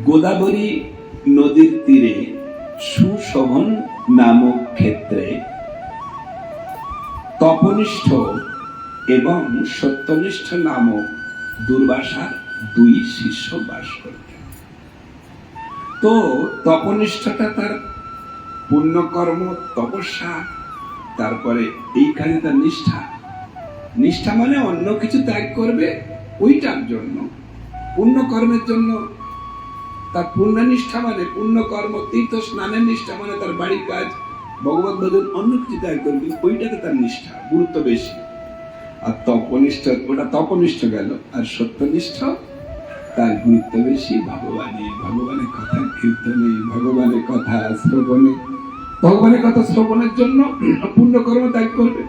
গোদাবরী নদীর তীরে সুশোভন নামক ক্ষেত্রে তপনিষ্ঠ এবং সত্যনিষ্ঠ নামক দুর্বাসার দুই শিষ্য বাস করতেন। তো তপনিষ্ঠটা তার পুণ্যকর্ম, তপস্যা, তারপরে এইখানে তার নিষ্ঠা। নিষ্ঠা মানে অন্য কিছু ত্যাগ করবে ওইটার জন্য, পুণ্যকর্মের জন্য। তার পুণ্য নিষ্ঠা মানে পুণ্যকর্ম, তীর্থ স্নানের নিষ্ঠা মানে তার বাড়ির কাজ, ভগবত ভজন, অন্য কিছু ত্যাগ করবে, ওইটাতে তার নিষ্ঠা গুরুত্ব বেশি। আর তপনিষ্ঠ, ওটা তপনিষ্ঠ গেল। আর সত্যনিষ্ঠ, তার গুরুত্ব বেশি ভগবানের কথা কীর্তনে, ভগবানের কথা শ্রবণে। ভগবানের কথা শ্রবণের জন্য পুণ্যকর্ম ত্যাগ করবে,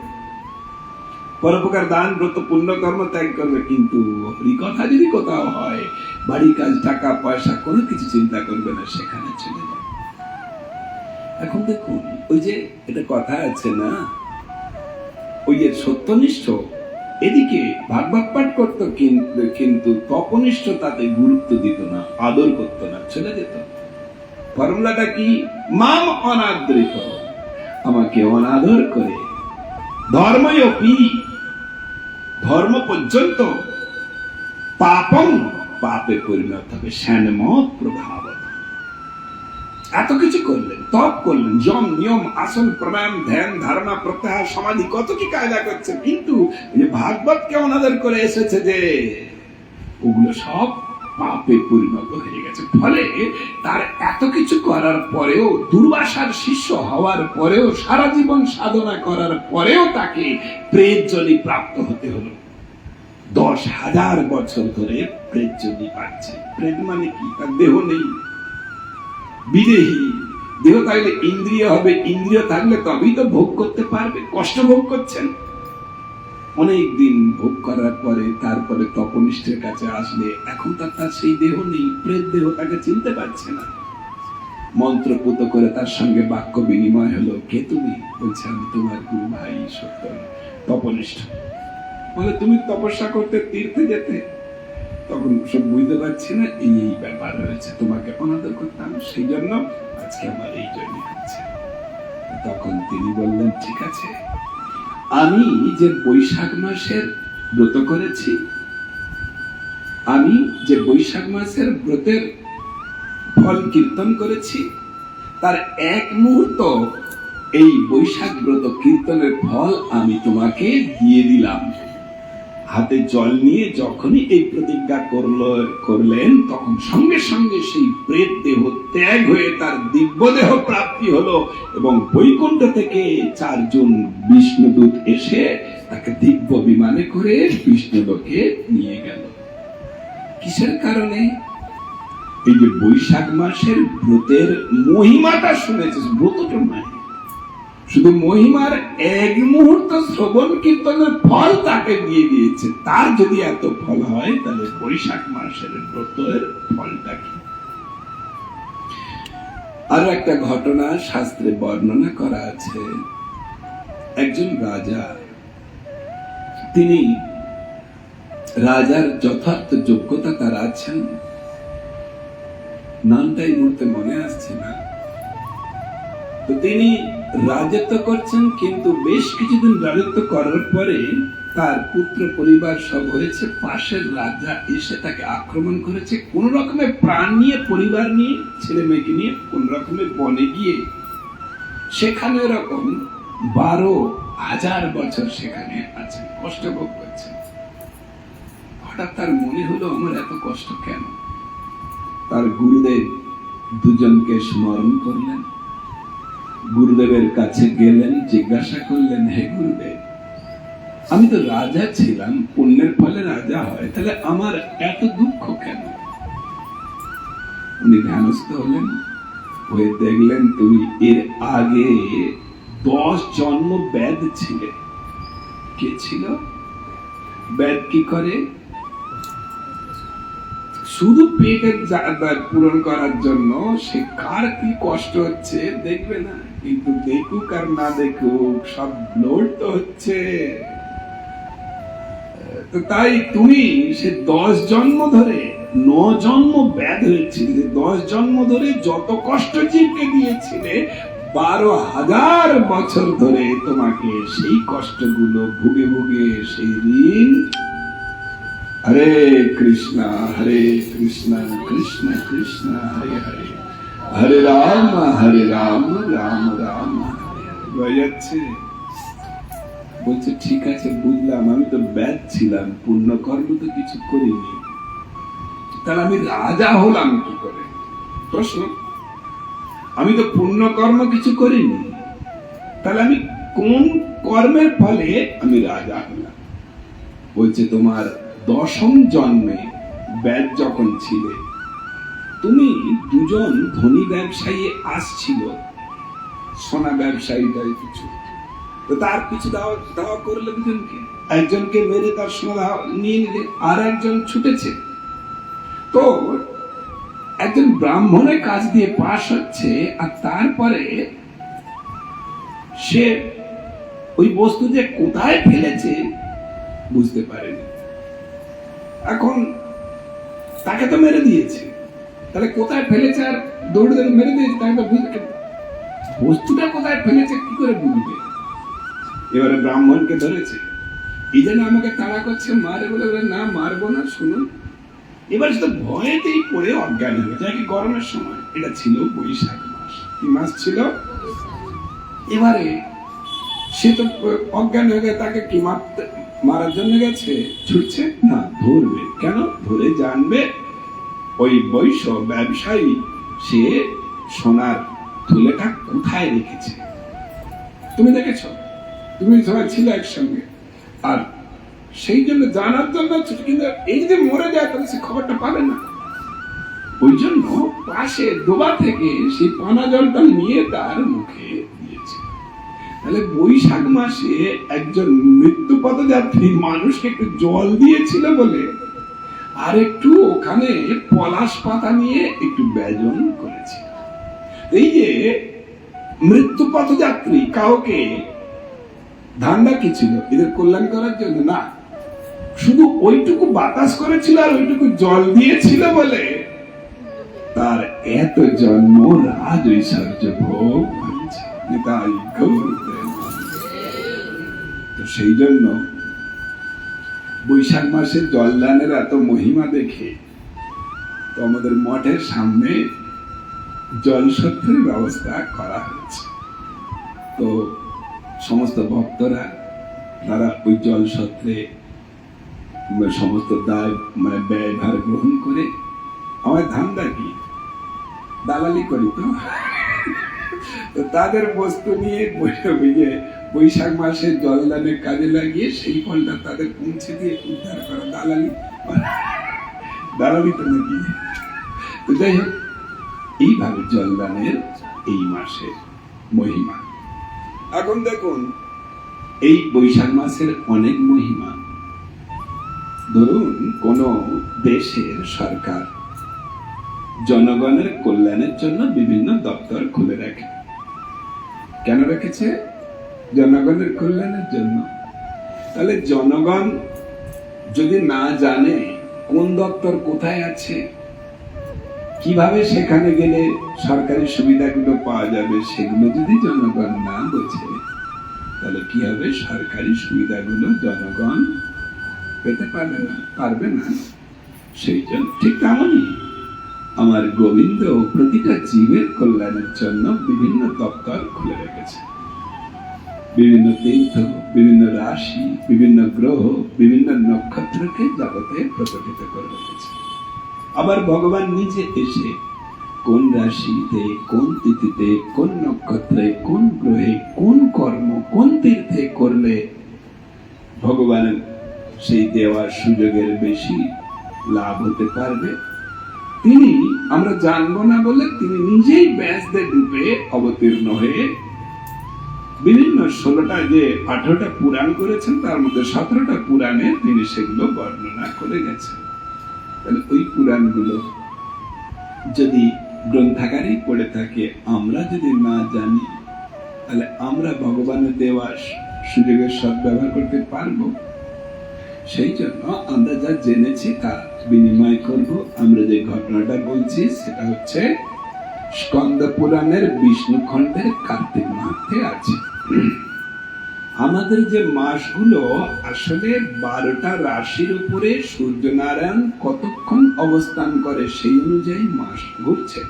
পরোপকার, দান, ব্রত, পুণ্যকর্ম ত্যাগ করবে। কিন্তু হরি কথা যদি কোথাও হয়, বাড়ির কাজ, টাকা পয়সা, কোনো কিছু চিন্তা করবে না, সেখানে চলে যাবে। এখন দেখুন, ওই যে এটা কথা আছে না, ওই যে সত্যনিষ্ঠ এদিকে ভাগবত পাঠ করতো, কিন্তু তপনিষ্ঠ তাতে গুরুত্ব দিত না, আদর করতো না, চলে যেত। ফর্মুলাটা কি? মাম অনাদৃত, আমাকে অনাদর করে, ধর্ময়পি, ধর্ম পর্যন্ত, পাপং, পাপে পরিণত হবে, শ্যানম প্রভাব। এত কিছু করলেন, তপ করলেন, যম, নিয়ম, আসন, প্রাণায়াম, ধ্যান, ধারণা, প্রত্যাহার, সমাধি, কত কি কায়দা করছে, কিন্তু ভাগবতকে অনাদর করে এসেছে যে ওগুলো সব পাপে পরিণত হয়ে গেছে। ফলে তার এত কিছু করার পরেও, দুর্বাসার শিষ্য হওয়ার পরেও, সারা জীবন সাধনা করার পরেও তাকে প্রেতজনি প্রাপ্ত হতে হলো। 10,000 বছর ধরে প্রেতজনি পাচ্ছে। প্রেত মানে কি? তার দেহ নেই, বিদেহী। দেহ থাকলে ইন্দ্রিয় হবে, ইন্দ্রিয় থাকলে তবেই তো ভোগ করতে পারবে। কষ্ট ভোগ করছেন অনেক দিন, ভোগ করার পরে তারপরে তপনিষ্ঠের কাছে আসলে এখন তার সেই দেহ নেই, প্রেত দেহ, তাকে চিনতে পারছে না। মন্ত্রপুত করে তার সঙ্গে বাক্য বিনিময় হলো। কে তুমি? বলছে আমি তোমার গুরু ভাই সত্য তপনিষ্ঠ। বলে তুমি তপস্যা করতে, তীর্থে যেতে? তখন সব বুঝতে পারছি না, এই ব্যাপার রয়েছে, তোমাকে অনাদর করতাম, সেই জন্য আজকে আমার এই জন্য হচ্ছে। তখন তিনি বললেন, ঠিক আছে, আমি যে বৈশাখ মাসের ব্রত করেছি, আমি যে বৈশাখ মাসের ব্রতের ফল কীর্তন করেছি, তার এক মুহূর্ত এই বৈশাখ ব্রত কীর্তনের ফল আমি তোমাকে দিয়ে দিলাম। হাতে জল নিয়ে যখনই এই প্রতিজ্ঞা করলেন, তখন সঙ্গে সঙ্গে সেই প্রেত দেহ ত্যাগ হয়ে তার দিব্য দেহ প্রাপ্তি হলো, এবং বৈকুণ্ঠ থেকে 4 জন বিষ্ণুদূত এসে তাকে দিব্য বিমানে করে বিষ্ণুলোকে নিয়ে গেল। কিসের কারণে? এই যে বৈশাখ মাসের ব্রতের মহিমাটা শুনেছে, ব্রতটা নয়, শুধু মহিমার এক মুহূর্ত শ্রবণ কীর্তনের ফল তাকে দিয়ে দিয়েছে। তার যদি এত ফল হয়, তাহলে বৈশাখ মাসের ব্রতের ফলটা কি? আরো একটা ঘটনা শাস্ত্রে বর্ণনা করা আছে। একজন রাজা, তিনি রাজার যথার্থ যোগ্যতা তার আছেন, নামটা এই মুহূর্তে মনে আসছে না। তো তিনি রাজত্ব করছেন, কিন্তু বেশ কিছুদিন রাজত্ব করার পরে তার পুত্র পরিবার সব হয়েছে, পাশের রাজা এসে তাকে আক্রমণ করেছে। কোন রকমের প্রাণ নিয়ে, পরিবার নিয়ে, ছেলে মেয়েকে নিয়ে কোন রকমের বনে গিয়ে সেখানে এরকম 12,000 বছর সেখানে আছেন, কষ্ট ভোগ করছেন। হঠাৎ তার মনে হলো, আমার এত কষ্ট কেন? তার গুরুদেব দুজনকে স্মরণ করলেন, গুরুদেবের কাছে গেলেন, জিজ্ঞাসা করলেন, হে গুরুদেব, আমি তো রাজা ছিলাম, পুণ্যের ফলে রাজা হয়, তাহলে আমার এত দুঃখ কেন? উনি ধ্যানস্থ হলেন, হয়ে দেখলেন তুমি এর আগে 10 জন্ম বেদ ছিলে। কে ছিল? বেদ কি করে? শুধু পেটের পূরণ করার জন্য। সে কার কি কষ্ট হচ্ছে দেখবে না, কিন্তু দেখুক আর না দেখুক, সব লোড তো হচ্ছে। তো তাই তুমি সে 10 জন্ম ধরে জন্ম ব্যাধ হয়েছিল, 10 জন্ম ধরে যত কষ্ট জীবকে দিয়েছিলে, 12,000 বছর ধরে তোমাকে সেই কষ্টগুলো ভুগে ভুগে সেই ঋণ। হরে কৃষ্ণ কৃষ্ণ কৃষ্ণ হরে হরে, হরে রাম রাম রাম হয়ে যাচ্ছে। বলছে ঠিক আছে বুঝলাম, আমি তো ব্যাধ ছিলাম, পুণ্যকর্ম তো কিছু করিনি, তাহলে আমি রাজা হলাম কি করে? প্রশ্ন, আমি তো পুণ্যকর্ম কিছু করিনি, তাহলে আমি কোন কর্মের ফলে আমি রাজা হলাম? বলছে তোমার 10ম জন্মে ব্যাধ যখন ছিলে, তুমি 2জন ধনী ব্যবসায়ী আসছিল, সোনা ব্যবসায়ী কিছু, তো তার পিছু দাওয়া করলে 2জনকে, একজনকে মেরে তার সোনা নিয়ে নিলে, আর একজন ছুটেছে। তো একজন ব্রাহ্মণের কাজ দিয়ে পাশ হচ্ছে, আর তারপরে সে ওই বস্তু যে কোথায় ফেলেছে বুঝতে পারেনি। এখন তাকে তো মেরে দিয়েছে, তাহলে কোথায় ফেলেছে আর দৌড়ে দৌড়ে মেরে দিয়েছে, তাকে তো বুঝতে, বস্তুটা কোথায় ফেলেছে কি করে বুঝবে? এবারে ব্রাহ্মণকে ধরেছে, এই জন্য আমাকে তাড়া করছে মারে বলে, না মারবো না, শুনুন। এবার সে তো ভয়েতেই পড়ে অজ্ঞান হয়ে যায়। কি গরমের সময়, এটা ছিল বৈশাখ মাস। কি মাস ছিল? এবারে সে তো অজ্ঞান হয়ে গেছে, তাকে কি মারার জন্য গেছে, ছুটছে না, ধরবে। কেন? ধরে জানবে ওই বৈশ্য ব্যবসায়ী সে সোনার থলেটা কোথায় রেখেছে। তুমি দেখেছ, তুমি সবাই ছিল একসঙ্গে, আর সেই জন্য জানার জন্য, কিন্তু এই যে মরে যায় তাহলে সে খবরটা পাবে না। ওই জন্য পাশে ডোবা থেকে সেই পানা জলটা নিয়ে তার মুখে দিয়েছে। তাহলে বৈশাখ মাসে একজন মৃত্যু পথযাত্রী মানুষকে একটু জল দিয়েছিল বলে, আর একটু ওখানে পলাশ পাতা নিয়ে একটু ব্যজন করেছে। এই যে মৃত্যু পথযাত্রী কাউকে ধান্দা কি ছিল? এদের কল্যাণ করার জন্য না, শুধু ওইটুকু বাতাস করেছিল আর ওইটুকু জল দিয়েছিল বলে তার এত জন্ম রাজ ঐশ্বর্য ভোগ হয়েছে। তো সেই জন্য বৈশাখ মাসে জলদানের এত মহিমা দেখে তো আমাদের মঠের সামনে জলসত্রের ব্যবস্থা করা হয়েছে। তো সমস্ত ভক্তরা তারা ওই জলসত্রে সমস্ত দায় ব্যয়ভার গ্রহণ করে, আমার ধান্দা কি, দালালি করি তো তাদের বস্তু নিয়ে বৈশাখ মাসে জলদানের কাজে লাগিয়ে সেই ফলটা তাদের পৌঁছে দিয়ে উদ্ধার করা। দালালি তো নাকি। তো যাই হোক, এইভাবে জলদানের এই মাসের মহিমা। এখন দেখুন, এই বৈশাখ মাসের অনেক মহিমা। ধরুন কোন দেশের সরকার জনগণের কল্যাণের জন্য বিভিন্ন দপ্তর খুলে রাখে। কেন রেখেছে? জনগণের কল্যাণের জন্য। তাহলে জনগণ যদি না জানে কোন দপ্তর কোথায় আছে, কিভাবে সেখানে গেলে সরকারি সুবিধাগুলো পাওয়া যাবে, সেগুলো যদি জনগণ না বোঝে, তাহলে কি হবে? সরকারি সুবিধাগুলো জনগণ পেতে পারবে না। সেই জন্য ঠিক তেমনই আমার গোবিন্দ প্রতিটা জীবের কল্যাণের জন্য বিভিন্ন দপ্তর খুলে রেখেছে। বিভিন্ন তীর্থ, বিভিন্ন রাশি, বিভিন্ন গ্রহ, বিভিন্ন নক্ষত্রকে জগতে প্রকটিত করে রেখেছে। আবার ভগবান নিজে এসে কোন রাশিতে, কোন তিথিতে, কোন নক্ষত্রে, কোন গ্রহে, কোন কর্ম, কোন তীর্থে করলে ভগবানের সেই দেওয়ার সুযোগের বেশি লাভ হতে পারবে, তিনি আমরা জানবো না বলে তিনি নিজেই ব্যাসদের রূপে অবতীর্ণ হয়ে বিভিন্ন 16টা যে 18টা পুরাণ করেছেন, তার মধ্যে 17টা পুরাণে তিনি সেগুলো বর্ণনা করে গেছেন। তাহলে ওই পুরাণগুলো যদি গ্রন্থাগারেই পড়ে থাকে, আমরা যদি না জানি, তাহলে আমরা ভগবানের দেওয়া সুযোগের সদ্ব্যবহার করতে পারবো? সেই জন্য আমরা যা জেনেছি তা বিনিময় করব। আমরা যে ঘটনাটা বলছি সেটা হচ্ছে স্কন্দ পুরাণের বিষ্ণু খণ্ডের কার্তিক মাসে আছে। আমাদের যে মাসগুলো আসলে 12টা রাশির উপরে সূর্যনারায়ণ কতক্ষণ অবস্থান করে সেই অনুযায়ী মাস ঘুরছে।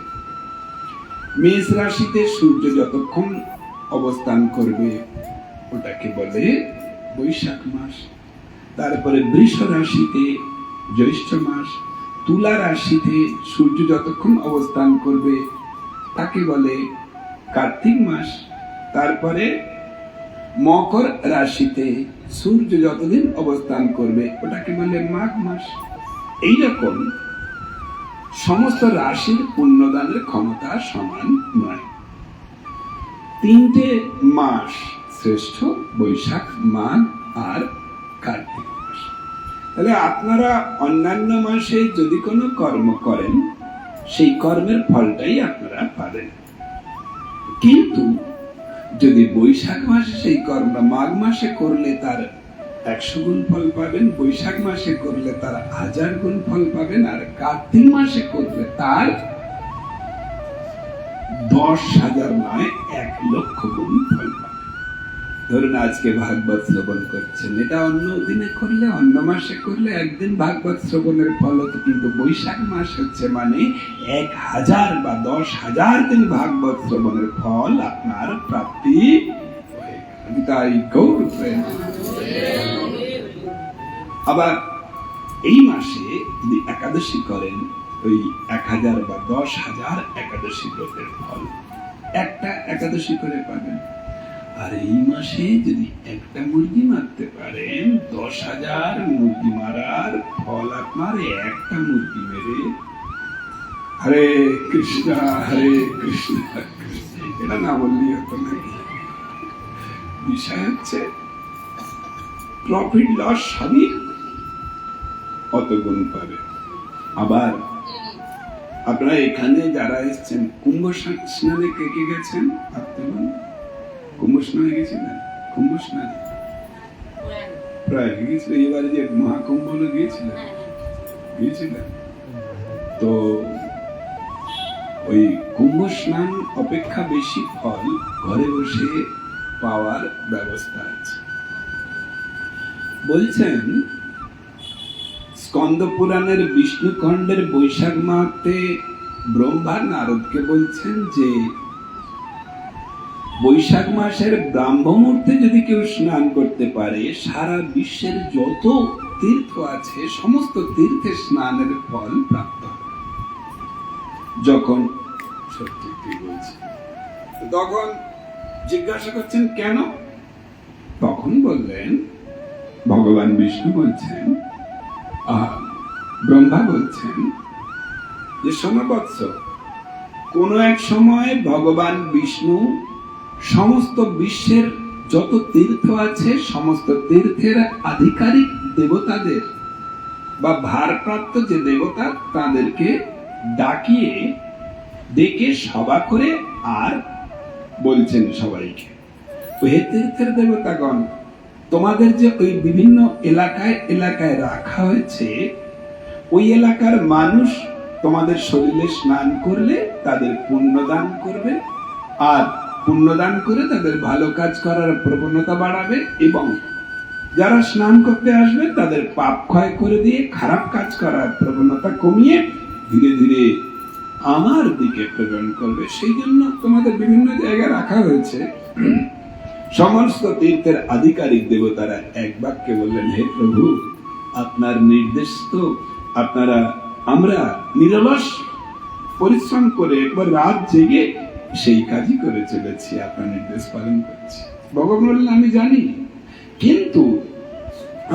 মেষ রাশিতে সূর্য যতক্ষণ অবস্থান করবে ওটাকে বলে বৈশাখ মাস। তারপরে বৃষ রাশিতে জ্যৈষ্ঠ মাস। তুলা রাশিতে সূর্য যতক্ষণ অবস্থান করবে তাকে বলে কার্তিক মাস। তারপরে মকর রাশিতে সূর্য যতদিন অবস্থান করবে ওটাকে বলে মাঘ মাস। এইরকম সমস্ত রাশির পুণ্যদানের ক্ষমতা সমান নয়। 3টে মাস শ্রেষ্ঠ, বৈশাখ, মাঘ আর কার্তিক মাস। তাহলে আপনারা অন্যান্য মাসে যদি কোনো কর্ম করেন সেই কর্মের ফলটাই আপনারা পাবেন, কিন্তু যদি বৈশাখ মাসে সেই কর্ম মাঘ মাসে করলে তার 100 গুণ ফল পাবেন, বৈশাখ মাসে করলে তার 1000 গুণ ফল পাবেন, আর কার্তিক মাসে করলে তার 10,000 নয় 1,00,000 গুণ ফল পাবেন। ধরুন আজকে ভাগবত শ্রবণ করছেন, এটা অন্য দিনে করলে, অন্য মাসে করলে একদিন ভাগবত শ্রবণের ফল হতো, কিন্তু বৈশাখ মাস হচ্ছে মানে 1000 বা 10,000 দিন ভাগবত শ্রবণের ফল আপনার প্রাপ্তি হয়ে গেল। তাই গৌর প্রেম। আবার এই মাসে যদি একাদশী করেন, ওই 1000 বা 10,000 একাদশী ব্রতের ফল একটা একাদশী করে পাবেন। আর এই মাসে যদি একটা মুরগি মারতে পারেন, 10,000 মুরগি মারার ফল আপনার একটা মুরগি মেরে। হরে কৃষ্ণ হরে কৃষ্ণ, এটা না বললেই হতো নাকি? বিষয় হচ্ছে প্রফিট লস সবই অত গুণ পাবে। আবার আপনারা এখানে যারা এসছেন, কুম্ভ স্নানে কে কে গেছেন? ভাবতে বলুন, কুম্ভ স্নানে গেছিলেন? কুম্ভ স্নানে প্রায় গিয়েছিল, এবারে যে মহাকুম্ভ গিয়েছিলেন, গিয়েছিলেন তো ওই কুম্ভ স্নান অপেক্ষা বেশি ফল ঘরে বসে পাওয়ার ব্যবস্থা আছে। বলছেন স্কন্দ পুরাণের বিষ্ণু খণ্ডের বৈশাখ মাসে ব্রহ্মা নারদকে বলছেন যে বৈশাখ মাসের ব্রাহ্ম মুহূর্তে যদি কেউ স্নান করতে পারে, সারা বিশ্বের যত তীর্থ আছে সমস্ত তীর্থে স্নানের ফল প্রাপ্ত হবে। যখন সত্যি কি বলছে, তখন জিজ্ঞাসা করছেন কেন? তখন বললেন, ভগবান বিষ্ণু বলছেন, ব্রহ্মা বলছেন যে শোনো বৎস, কোন এক সময় ভগবান বিষ্ণু সমস্ত বিশ্বের যত তীর্থ আছে সমস্ত তীর্থের আধিকারিক দেবতাদের বা ভারপ্রাপ্ত যে দেবতা তাদেরকে ডাকিয়ে ডেকে সভা করে আর বলছেন সবাইকে, হে তীর্থের দেবতাগণ, তোমাদের যে ওই বিভিন্ন এলাকায় এলাকায় রাখা হয়েছে, ওই এলাকার মানুষ তোমাদের শরীরে স্নান করলে তাদের পুণ্যদান করবে, আর পুণ্যদান করে তাদের ভালো কাজ করার প্রবণতা বাড়াবে, এবং যারা স্নান করতে আসবে তাদের পাপ ক্ষয় করে দিয়ে খারাপ কাজ করার প্রবণতা কমিয়ে ধীরে ধীরে আমার দিকে প্রেরণ করবে। সেই জন্য তোমাদের বিভিন্ন জায়গায় রাখা হয়েছে। সমস্ত তীর্থের আধিকারিক দেবতারা এক বাক্যে বললেন, হে প্রভু, আপনার নির্দেশ তো আমরা নিরলস পরিশ্রম করে একবার রাত জেগে সেই কাজই করে চলেছি, আপনার নির্দেশ পালন করছি। ভগবান বললেন, আমি জানি, কিন্তু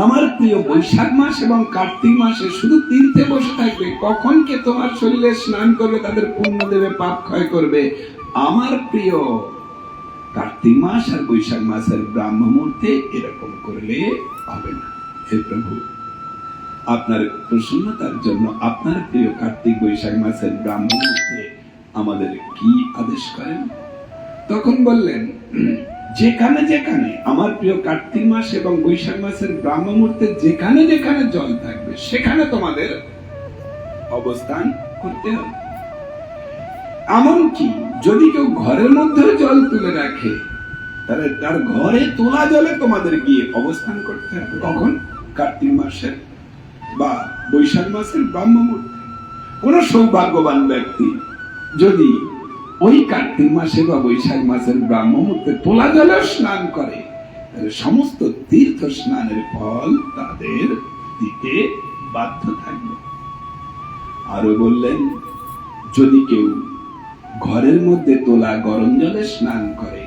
আমার প্রিয় বৈশাখ মাস এবং কার্তিক মাসে শুধু তীর্থে বসে থাকবে, কখন কে তোমার শরীরে স্নান করবে তাদের পুণ্য দেবে, পাপ ক্ষয় করবে। আমার প্রিয় কার্তিক মাস আর বৈশাখ মাসের ব্রাহ্ম মুহূর্তে এরকম করলে হবে না। হে প্রভু, আপনার প্রসন্নতার জন্য আপনার প্রিয় কার্তিক বৈশাখ মাসের ব্রাহ্ম মুহূর্তে আমাদের কি আদেশ করেন? তখন বললেন, যেখানে যেখানে আমার প্রিয় কার্তিক মাস এবং বৈশাখ মাসের ব্রাহ্ম মুহূর্তে যেখানে যেখানে জল থাকবে সেখানে তোমাদের অবস্থান করতে হবে। এমনকি যদি কেউ ঘরের মধ্যে জল তুলে রাখে, তাহলে তার ঘরে তোলা জলে তোমাদের গিয়ে অবস্থান করতে হবে। কখন? কার্তিক মাসের বা বৈশাখ মাসের ব্রাহ্ম মুহূর্তে। কোন সৌভাগ্যবান ব্যক্তি যদি ওই কার্তিক মাসে বা বৈশাখ মাসের ব্রাহ্ম মুহূর্তে তোলা জলে স্নান করে, তাহলে সমস্ত তীর্থ স্নানের ফল তাদের দিতে বাধ্য থাকবে। আরো বললেন, যদি কেউ ঘরের মধ্যে তোলা গরম জলে স্নান করে,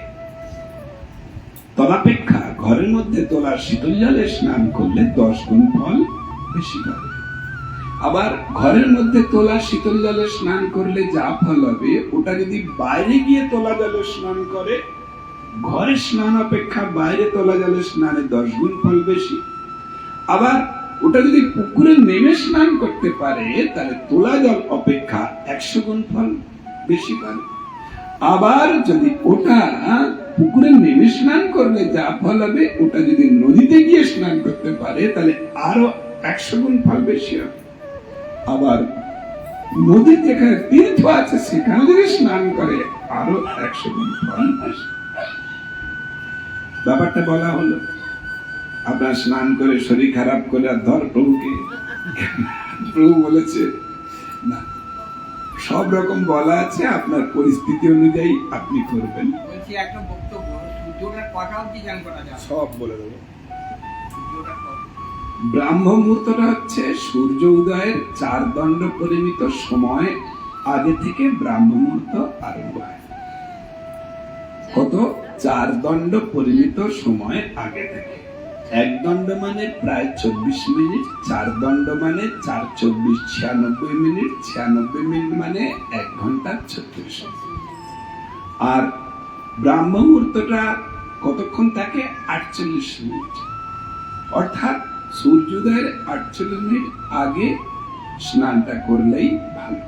তদাপেক্ষা ঘরের মধ্যে তোলা শীতল জলে স্নান করলে 10 গুণ ফল বেশি পাবে। আবার ঘরের মধ্যে তোলা শীতল জলে স্নান করলে যা ফল হবে, ওটা যদি বাইরে গিয়ে তোলা জলে স্নান করে, ঘরে স্নান অপেক্ষা বাইরে তোলা জলে স্নানে 10 গুণ ফল বেশি। আবার ওটা যদি পুকুরে নেমে স্নান করতে পারে, তাহলে তোলা জল অপেক্ষা 100 গুণ ফল বেশি পাবে। আবার যদি ওটা পুকুরে নেমে স্নান করলে যা ফল হবে, ওটা যদি নদীতে গিয়ে স্নান করতে পারে, তাহলে আরো 100 গুণ ফল বেশি হবে। আবার নদী যেখানে তীর্থ আছে সেখানে যদি স্নান করে, আরো 100 গুণ ফল বেশি। ব্যাপারটা বলা হলো। আপনার স্নান করে শরীর খারাপ করে আর ধর প্রভুকে, প্রভু বলেছে না, সব রকম বলা আছে, আপনার পরিস্থিতি অনুযায়ী আপনি করবেন। সব বলে দেবো। ব্রাহ্ম মুহূর্তটা হচ্ছে সূর্য উদয়ের 4 দণ্ড পরিমিত সময় আগে থেকে ব্রাহ্ম মুহূর্ত আরম্ভ হয়। কত? 4 দণ্ড পরিমিত সময় আগে থেকে। 1 দণ্ড মানে প্রায় 24 মিনিট, 4 দণ্ড মানে 4 24 96 মিনিট, 96 মিনিট মানে 1 ঘন্টা 36 মিনিট। আর ব্রাহ্ম মুহূর্তটা কতক্ষণ থাকে? 48 মিনিট। অর্থাৎ সূর্যোদয়ের 48 মিনিট আগে স্নানটা করলেই ভালো।